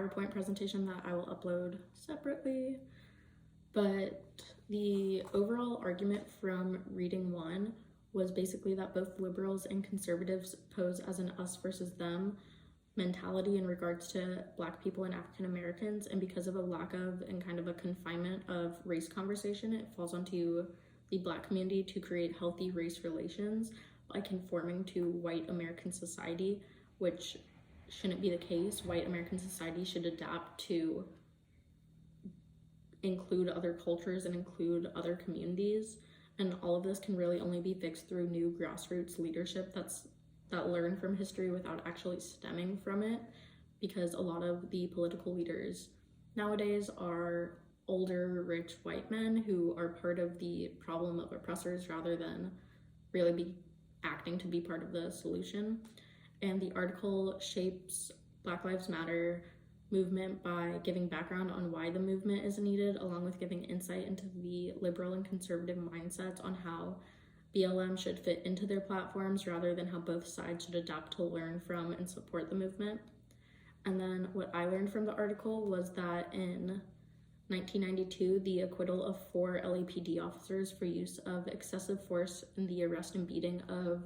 PowerPoint presentation that I will upload separately. But the overall argument from reading one was basically that both liberals and conservatives pose as an us versus them mentality in regards to Black people and African Americans, and because of a lack of and kind of a confinement of race conversation, it falls onto the Black community to create healthy race relations by conforming to white American society, which shouldn't be the case. White American society should adapt to include other cultures and include other communities, and all of this can really only be fixed through new grassroots leadership that learn from history without actually stemming from it, because a lot of the political leaders nowadays are older, rich white men who are part of the problem of oppressors rather than really be acting to be part of the solution. And the article shapes Black Lives Matter movement by giving background on why the movement is needed, along with giving insight into the liberal and conservative mindsets on how BLM should fit into their platforms rather than how both sides should adapt to learn from and support the movement. And then what I learned from the article was that in 1992, the acquittal of 4 LAPD officers for use of excessive force in the arrest and beating of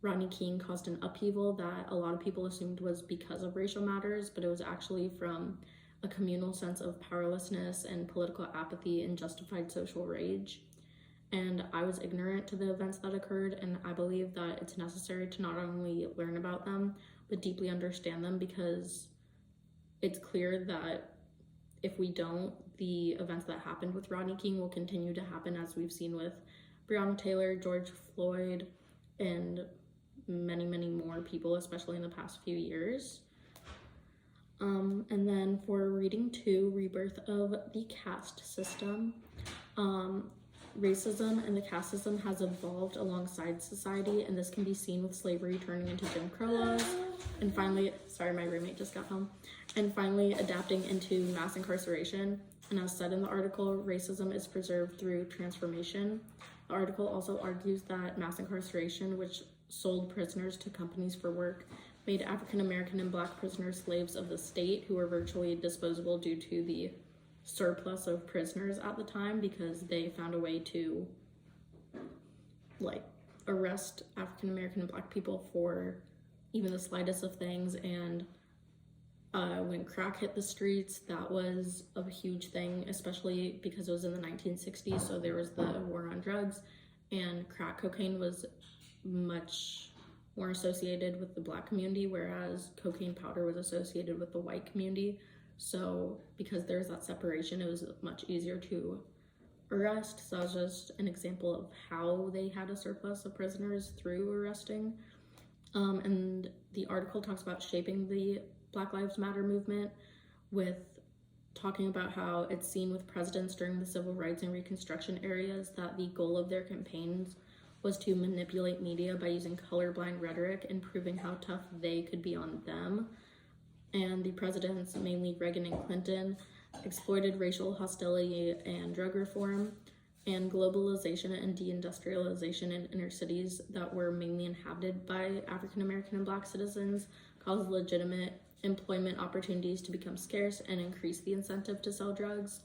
Rodney King caused an upheaval that a lot of people assumed was because of racial matters, but it was actually from a communal sense of powerlessness and political apathy and justified social rage. And I was ignorant to the events that occurred, and I believe that it's necessary to not only learn about them, but deeply understand them, because it's clear that if we don't, the events that happened with Rodney King will continue to happen, as we've seen with Breonna Taylor, George Floyd, and many, many more people, especially in the past few years. And then for reading 2, Rebirth of the Caste System, racism and the caste system has evolved alongside society, and this can be seen with slavery turning into Jim Crow laws, and finally, sorry, my roommate just got home, and finally adapting into mass incarceration. And as said in the article, racism is preserved through transformation. The article also argues that mass incarceration, which sold prisoners to companies for work, made African American and Black prisoners slaves of the state who were virtually disposable due to the surplus of prisoners at the time, because they found a way to arrest African American and Black people for even the slightest of things. And when crack hit the streets, that was a huge thing, especially because it was in the 1960s, so there was the war on drugs, and crack cocaine was much more associated with the Black community, whereas cocaine powder was associated with the white community. So because there's that separation, it was much easier to arrest. So that was just an example of how they had a surplus of prisoners through arresting. And the article talks about shaping the Black Lives Matter movement, with talking about how it's seen with presidents during the civil rights and Reconstruction eras that the goal of their campaigns was to manipulate media by using colorblind rhetoric and proving how tough they could be on them. And the presidents, mainly Reagan and Clinton, exploited racial hostility and drug reform, and globalization and deindustrialization in inner cities that were mainly inhabited by African American and Black citizens caused legitimate employment opportunities to become scarce and increase the incentive to sell drugs.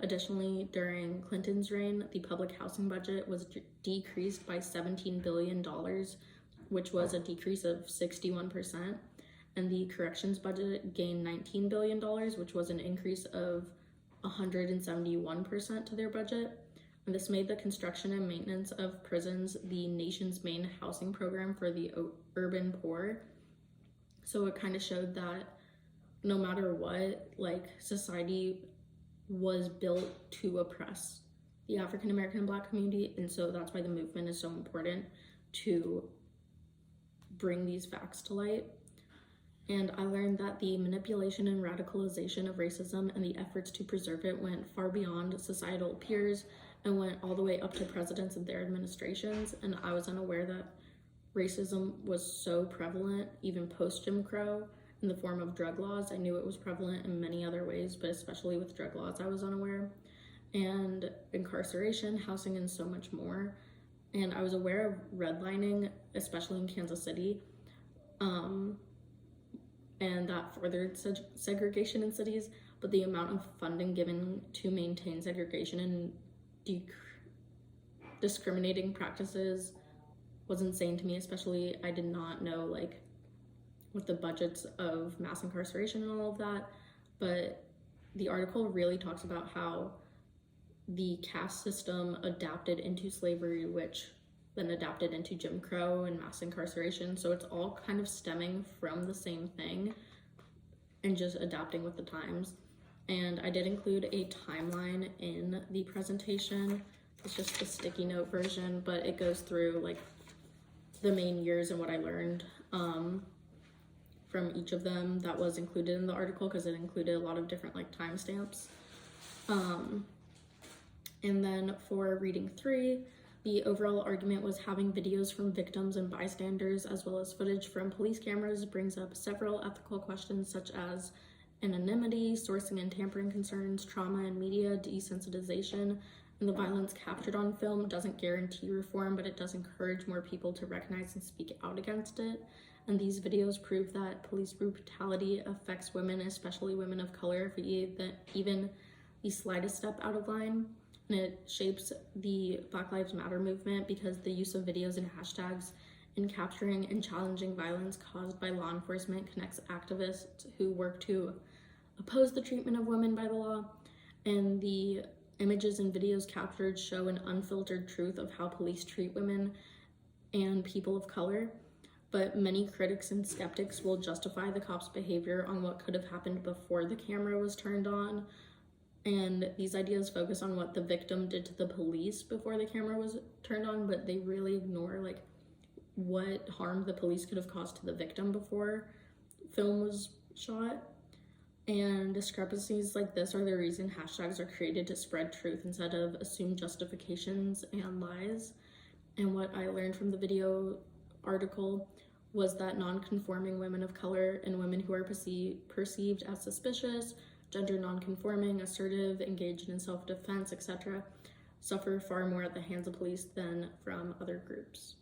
Additionally, during Clinton's reign, the public housing budget was decreased by $17 billion, which was a decrease of 61%. And the corrections budget gained $19 billion, which was an increase of 171% to their budget. And this made the construction and maintenance of prisons the nation's main housing program for the urban poor. So it kind of showed that no matter what, society was built to oppress the African American and Black community. And so that's why the movement is so important, to bring these facts to light. And I learned that the manipulation and radicalization of racism and the efforts to preserve it went far beyond societal peers and went all the way up to presidents and their administrations. And I was unaware that racism was so prevalent even post Jim Crow in the form of drug laws. I knew it was prevalent in many other ways, but especially with drug laws, I was unaware. And incarceration, housing, and so much more. And I was aware of redlining, especially in Kansas City. and that furthered segregation in cities, but the amount of funding given to maintain segregation and discriminating practices was insane to me. Especially, I did not know like what the budgets of mass incarceration and all of that, but the article really talks about how the caste system adapted into slavery, which then adapted into Jim Crow and mass incarceration. So it's all kind of stemming from the same thing and just adapting with the times. And I did include a timeline in the presentation. It's just a sticky note version, but it goes through like the main years and what I learned from each of them. That was included in the article because it included a lot of different like timestamps. And then for reading 3, the overall argument was having videos from victims and bystanders as well as footage from police cameras brings up several ethical questions such as anonymity, sourcing and tampering concerns, trauma and media desensitization, and the violence captured on film doesn't guarantee reform, but it does encourage more people to recognize and speak out against it. And these videos prove that police brutality affects women, especially women of color, if even the slightest step out of line. And it shapes the Black Lives Matter movement because the use of videos and hashtags in capturing and challenging violence caused by law enforcement connects activists who work to oppose the treatment of women by the law. And the images and videos captured show an unfiltered truth of how police treat women and people of color. But many critics and skeptics will justify the cops' behavior on what could have happened before the camera was turned on. And these ideas focus on what the victim did to the police before the camera was turned on, but they really ignore like what harm the police could have caused to the victim before film was shot. And discrepancies like this are the reason hashtags are created to spread truth instead of assume justifications and lies. And what I learned from the video article was that non-conforming women of color and women who are perceived as suspicious, gender non-conforming, assertive, engaged in self-defense, etc., suffer far more at the hands of police than from other groups.